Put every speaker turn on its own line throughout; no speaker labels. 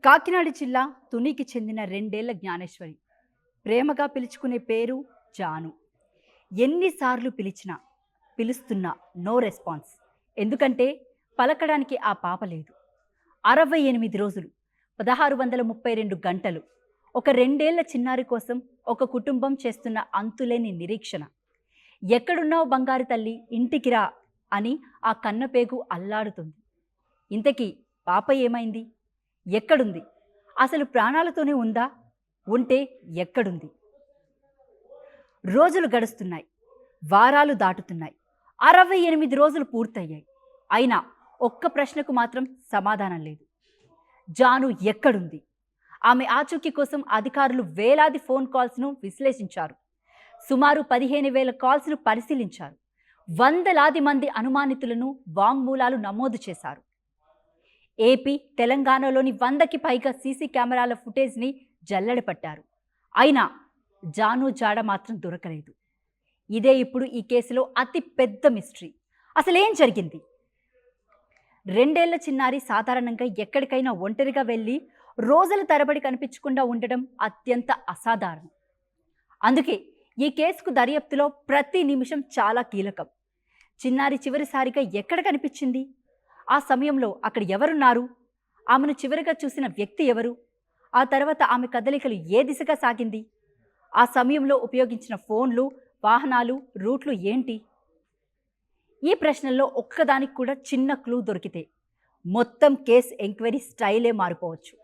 కాకినాడ జిల్లా తునికి చెందిన 2 ఏళ్ల జ్ఞానేశ్వరి. ప్రేమగా పిలుచుకునే పేరు జాను. ఎన్నిసార్లు పిలుస్తున్నా నో రెస్పాన్స్. ఎందుకంటే పలకడానికి ఆ పాప లేదు. 68 రోజులు, 1632 గంటలు ఒక 2 ఏళ్ల చిన్నారి కోసం ఒక కుటుంబం చేస్తున్న అంతులేని నిరీక్షణ. ఎక్కడున్నావు బంగారు తల్లి, ఇంటికి రా అని ఆ కన్నపేగు అల్లాడుతుంది. ఇంతకీ పాప ఏమైంది? ఎక్కడుంది? అసలు ప్రాణాలతోనే ఉందా? ఉంటే ఎక్కడుంది? రోజులు గడుస్తున్నాయి, వారాలు దాటుతున్నాయి, 68 రోజులు పూర్తయ్యాయి. అయినా ఒక్క ప్రశ్నకు మాత్రం సమాధానం లేదు. జాను ఎక్కడుంది? ఆమె ఆచూకీ కోసం అధికారులు వేలాది ఫోన్ కాల్స్ను విశ్లేషించారు. సుమారు 15,000 కాల్స్ను పరిశీలించారు. వందలాది మంది అనుమానితులను వాంగ్మూలాలు నమోదు చేశారు. ఏపీ, తెలంగాణలోని 100కి పైగా సీసీ కెమెరాల ఫుటేజ్ని జల్లెడపట్టారు. అయినా జాను జాడ మాత్రం దొరకలేదు. ఇదే ఇప్పుడు ఈ కేసులో అతి పెద్ద మిస్టరీ. అసలేం జరిగింది? 2 ఏళ్ల చిన్నారి సాధారణంగా ఎక్కడికైనా ఒంటరిగా వెళ్ళి రోజుల తరబడి కనిపించకుండా ఉండడం అత్యంత అసాధారణం. అందుకే ఈ కేసుకు దర్యాప్తులో ప్రతి నిమిషం చాలా కీలకం. చిన్నారి చివరిసారిగా ఎక్కడ కనిపించింది? ఆ సమయంలో అక్కడ ఎవరున్నారు? ఆమెను చివరిగా చూసిన వ్యక్తి ఎవరు? ఆ తర్వాత ఆమె కదలికలు ఏ దిశగా సాగింది? ఆ సమయంలో ఉపయోగించిన ఫోన్లు, వాహనాలు, రూట్లు ఏంటి? ఈ ప్రశ్నల్లో ఒక్కదానికి కూడా చిన్న క్లూ దొరికితే మొత్తం కేస్ ఎంక్వైరీ స్టైలే మారిపోవచ్చు.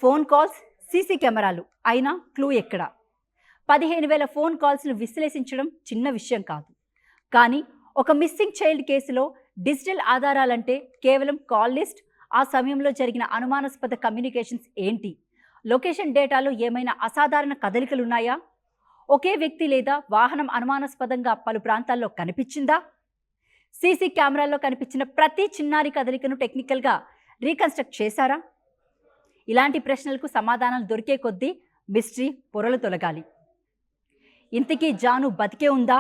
ఫోన్ కాల్స్, సీసీ కెమెరాలు, అయినా క్లూ ఎక్కడ? 15,000 ఫోన్ కాల్స్ను విశ్లేషించడం చిన్న విషయం కాదు. కానీ ఒక మిస్సింగ్ చైల్డ్ కేసులో డిజిటల్ ఆధారాలంటే కేవలం కాల్ లిస్ట్, ఆ సమయంలో జరిగిన అనుమానాస్పద కమ్యూనికేషన్స్ ఏంటి? లొకేషన్ డేటాలో ఏమైనా అసాధారణ కదలికలున్నాయా? ఒకే వ్యక్తి లేదా వాహనం అనుమానాస్పదంగా పలు ప్రాంతాల్లో కనిపించిందా? సీసీ కెమెరాల్లో కనిపించిన ప్రతి చిన్నారి కదలికను టెక్నికల్గా రీకన్స్ట్రక్ట్ చేశారా? ఇలాంటి ప్రశ్నలకు సమాధానాలు దొరికే కొద్దీ మిస్టరీ పొరలు తొలగాలి. ఇంతకీ జాను బతికే ఉందా?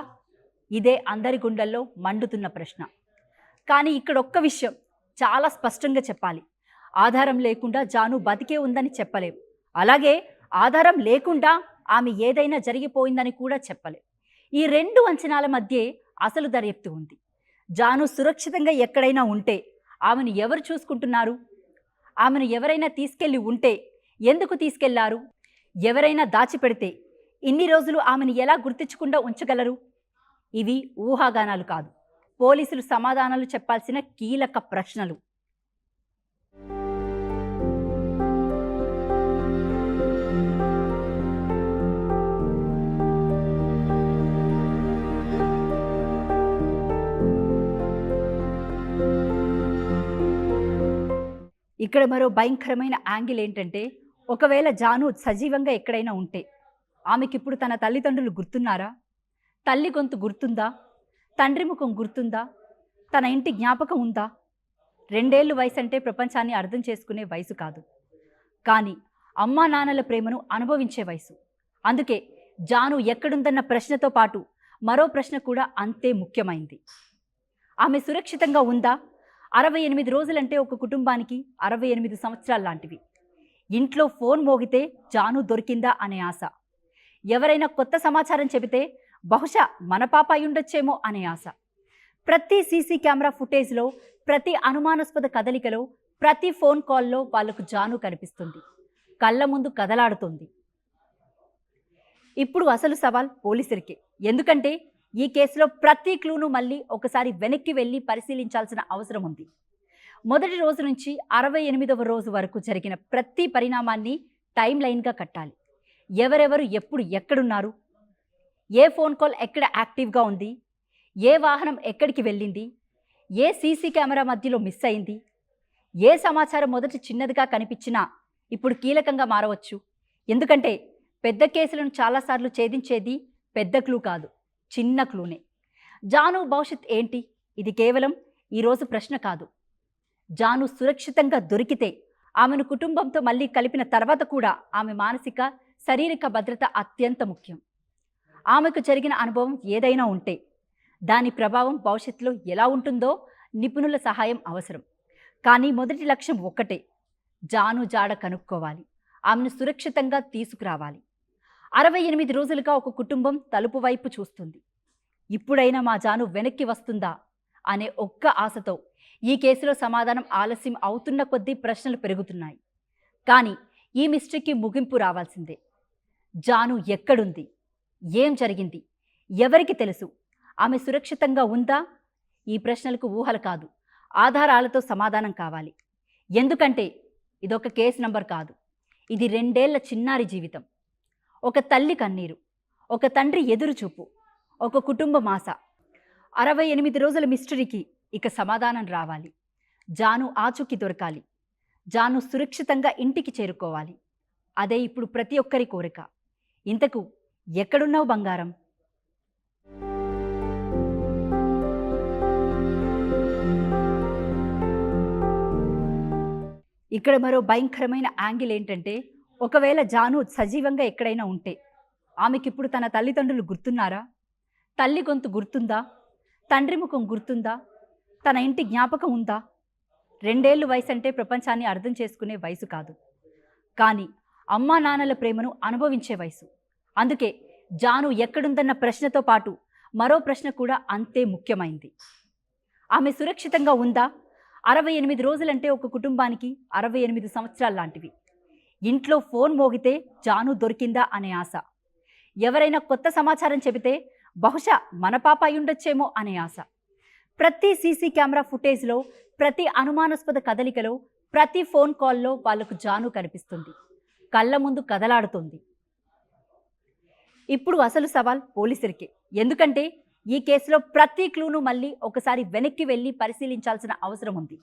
ఇదే అందరి గుండెల్లో మండుతున్న ప్రశ్న. కానీ ఇక్కడ ఒక్క విషయం చాలా స్పష్టంగా చెప్పాలి. ఆధారం లేకుండా జాను బతికే ఉందని చెప్పలేం. అలాగే ఆధారం లేకుండా ఆమె ఏదైనా జరిగిపోయిందని కూడా చెప్పలేం. ఈ రెండు అంచనాల మధ్యే అసలు దర్యాప్తు ఉంది. జాను సురక్షితంగా ఎక్కడైనా ఉంటే ఆమెను ఎవరు చూసుకుంటున్నారు? ఆమెను ఎవరైనా తీసుకెళ్ళి ఉంటే ఎందుకు తీసుకెళ్లారు? ఎవరైనా దాచిపెడితే ఇన్ని రోజులు ఆమెను ఎలా గుర్తించకుండా ఉంచగలరు? ఇవి ఊహాగానాలు కాదు, పోలీసులు సమాధానాలు చెప్పాల్సిన కీలక ప్రశ్నలు. ఇక్కడ మరో భయంకరమైన యాంగిల్ ఏంటంటే, ఒకవేళ జాను సజీవంగా ఎక్కడైనా ఉంటే ఆమెకిప్పుడు తన తల్లిదండ్రులు గుర్తున్నారా? తల్లి గొంతు గుర్తుందా? తండ్రి ముఖం గుర్తుందా? తన ఇంటి జ్ఞాపకం ఉందా? 2 ఏళ్ళు వయసు అంటే ప్రపంచాన్ని అర్థం చేసుకునే వయసు కాదు, కానీ అమ్మా నాన్నల ప్రేమను అనుభవించే వయసు. అందుకే జాను ఎక్కడుందన్న ప్రశ్నతో పాటు మరో ప్రశ్న కూడా అంతే ముఖ్యమైంది. ఆమె సురక్షితంగా ఉందా? 68 రోజులంటే ఒక కుటుంబానికి 68 సంవత్సరాలు లాంటివి. ఇంట్లో ఫోన్ మోగితే జాను దొరికిందా అనే ఆశ, ఎవరైనా కొత్త సమాచారం చెబితే బహుశా మన పాప అయ్యుండొచ్చేమో అనే ఆశ. ప్రతి సీసీ కెమెరా ఫుటేజ్లో, ప్రతి అనుమానాస్పద కదలికలో, ప్రతి ఫోన్ కాల్లో వాళ్లకు జాను కనిపిస్తుంది, కళ్ళ ముందు కదలాడుతుంది. ఇప్పుడు అసలు సవాల్ పోలీసులకే. ఎందుకంటే ఈ కేసులో ప్రతి క్లూను మళ్ళీ ఒకసారి వెనక్కి వెళ్ళి పరిశీలించాల్సిన అవసరం ఉంది. మొదటి రోజు నుంచి 68వ రోజు వరకు జరిగిన ప్రతి పరిణామాన్ని టైం లైన్గా కట్టాలి. ఎవరెవరు ఎప్పుడు ఎక్కడున్నారు? ఏ ఫోన్ కాల్ ఎక్కడ యాక్టివ్గా ఉంది? ఏ వాహనం ఎక్కడికి వెళ్ళింది? ఏ సీసీ కెమెరా మధ్యలో మిస్ అయింది? ఏ సమాచారం మొదట చిన్నదిగా కనిపించినా ఇప్పుడు కీలకంగా మారవచ్చు? ఎందుకంటే పెద్ద కేసులను చాలాసార్లు ఛేదించేది పెద్ద క్లూ కాదు, చిన్న క్లూనే. జాను భవిష్యత్ ఏంటి? ఇది కేవలం ఈరోజు ప్రశ్న కాదు. జాను సురక్షితంగా దొరికితే, ఆమెను కుటుంబంతో మళ్ళీ కలిపిన తర్వాత కూడా ఆమె మానసిక, శారీరక భద్రత అత్యంత ముఖ్యం. ఆమెకు జరిగిన అనుభవం ఏదైనా ఉంటే దాని ప్రభావం భవిష్యత్తులో ఎలా ఉంటుందో నిపుణుల సహాయం అవసరం. కానీ మొదటి లక్ష్యం ఒక్కటే, జాను జాడ కనుక్కోవాలి, ఆమెను సురక్షితంగా తీసుకురావాలి. 68 రోజులుగా ఒక కుటుంబం తలుపు వైపు చూస్తుంది. ఇప్పుడైనా మా జాను వెనక్కి వస్తుందా అనే ఒక్క ఆశతో ఈ కేసులో సమాధానం ఆలస్యం అవుతున్న కొద్దీ ప్రశ్నలు పెరుగుతున్నాయి. కానీ ఈ మిస్టరీకి ముగింపు రావాల్సిందే. జాను ఎక్కడుంది? ఏం జరిగింది? ఎవరికి తెలుసు? ఆమె సురక్షితంగా ఉందా? ఈ ప్రశ్నలకు ఊహలు కాదు, ఆధారాలతో సమాధానం కావాలి. ఎందుకంటే ఇదొక కేసు నంబర్ కాదు, ఇది 2 ఏళ్ల చిన్నారి జీవితం. ఒక తల్లి కన్నీరు, ఒక తండ్రి ఎదురుచూపు, ఒక కుటుంబం ఆశ. 68 రోజుల మిస్టరీకి ఇక సమాధానం రావాలి. జాను ఆచూకీ దొరకాలి. జాను సురక్షితంగా ఇంటికి చేరుకోవాలి. అదే ఇప్పుడు ప్రతి ఒక్కరి కోరిక. ఇంతకు ఎక్కడున్నావు బంగారం? ఇక్కడ మరో భయంకరమైన యాంగిల్ ఏంటంటే, ఒకవేళ జాను సజీవంగా ఎక్కడైనా ఉంటే ఆమెకిప్పుడు తన తల్లిదండ్రులు గుర్తున్నారా? తల్లి గొంతు గుర్తుందా? తండ్రి ముఖం గుర్తుందా? తన ఇంటి జ్ఞాపకం ఉందా? 2 ఏళ్ళు వయసు అంటే ప్రపంచాన్ని అర్థం చేసుకునే వయసు కాదు, కానీ అమ్మా నాన్నల ప్రేమను అనుభవించే వయసు. అందుకే జాను ఎక్కడుందన్న ప్రశ్నతో పాటు మరో ప్రశ్న కూడా అంతే ముఖ్యమైంది. ఆమె సురక్షితంగా ఉందా? 68 రోజులంటే ఒక కుటుంబానికి 68 సంవత్సరాలు లాంటివి. ఇంట్లో ఫోన్ మోగితే జాను దొరికిందా అనే ఆశ, ఎవరైనా కొత్త సమాచారం చెబితే బహుశా మన పాప అయ్యుండొచ్చేమో అనే ఆశ. ప్రతి సీసీ కెమెరా ఫుటేజ్లో, ప్రతి అనుమానాస్పద కదలికలో, ప్రతి ఫోన్ కాల్లో వాళ్లకు జాను కనిపిస్తుంది, కళ్ళ ముందు కదలాడుతుంది. ఇప్పుడు అసలు సవాల్ పోలీసులకే. ఎందుకంటే ఈ కేసులో ప్రతి క్లూను మళ్ళీ ఒకసారి వెనక్కి వెళ్ళి పరిశీలించాల్సిన అవసరం ఉంది.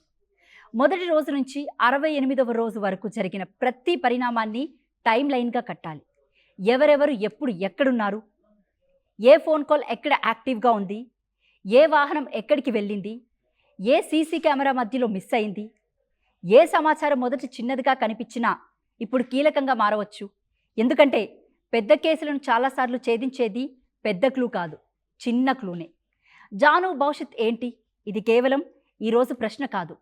మొదటి రోజు నుంచి 68వ రోజు వరకు జరిగిన ప్రతి పరిణామాన్ని టైం లైన్గా కట్టాలి. ఎవరెవరు ఎప్పుడు ఎక్కడున్నారు, ఏ ఫోన్ కాల్ ఎక్కడ యాక్టివ్గా ఉంది, ఏ వాహనం ఎక్కడికి వెళ్ళింది, ఏ సీసీ కెమెరా మధ్యలో మిస్ అయింది, ఏ సమాచారం మొదటి చిన్నదిగా కనిపించినా ఇప్పుడు కీలకంగా మారవచ్చు. ఎందుకంటే పెద్ద కేసులను చాలాసార్లు ఛేదించేది పెద్ద క్లూ కాదు, చిన్న క్లూనే. జాను భవిష్యత్ ఏంటి? ఇది కేవలం ఈరోజు ప్రశ్న కాదు.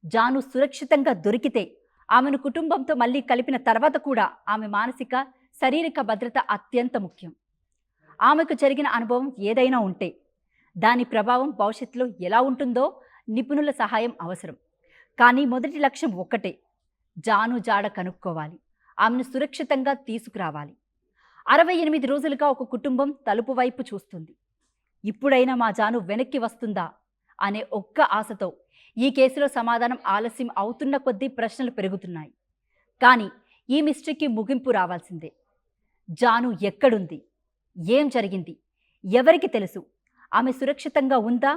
జాను సురక్షితంగా దొరికితే, ఆమెను కుటుంబంతో మళ్ళీ కలిపిన తర్వాత కూడా ఆమె మానసిక, శారీరక భద్రత అత్యంత ముఖ్యం. ఆమెకు జరిగిన అనుభవం ఏదైనా ఉంటే దాని ప్రభావం భవిష్యత్తులో ఎలా ఉంటుందో నిపుణుల సహాయం అవసరం. కానీ మొదటి లక్ష్యం ఒక్కటే, జాను జాడ కనుక్కోవాలి, ఆమెను సురక్షితంగా తీసుకురావాలి. 68 రోజులుగా ఒక కుటుంబం తలుపు వైపు చూస్తుంది. ఇప్పుడైనా మా జాను వెనక్కి వస్తుందా అనే ఒక్క ఆశతో ఈ కేసులో సమాధానం ఆలస్యం అవుతున్న కొద్దీ ప్రశ్నలు పెరుగుతున్నాయి. కానీ ఈ మిస్టరీకి ముగింపు రావాల్సిందే. జాను ఎక్కడుంది? ఏం జరిగింది? ఎవరికి తెలుసు? ఆమె సురక్షితంగా ఉందా?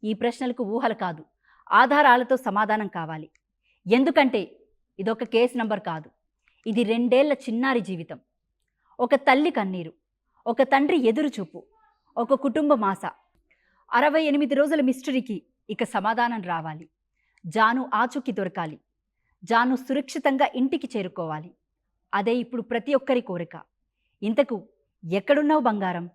ఈ ప్రశ్నలకు ఊహలు కాదు, ఆధారాలతో సమాధానం కావాలి. ఎందుకంటే ఇదొక కేసు నంబర్ కాదు, ఇది 2 ఏళ్ల చిన్నారి జీవితం. ఒక తల్లి కన్నీరు, ఒక తండ్రి ఎదురుచూపు, ఒక కుటుంబం ఆశ. 68 రోజుల మిస్టరీకి ఇక సమాధానం రావాలి. జాను ఆచూకీ దొరకాలి. జాను సురక్షితంగా ఇంటికి చేరుకోవాలి. అదే ఇప్పుడు ప్రతి ఒక్కరి కోరిక. ఇంతకు ఎక్కడున్నావు బంగారం?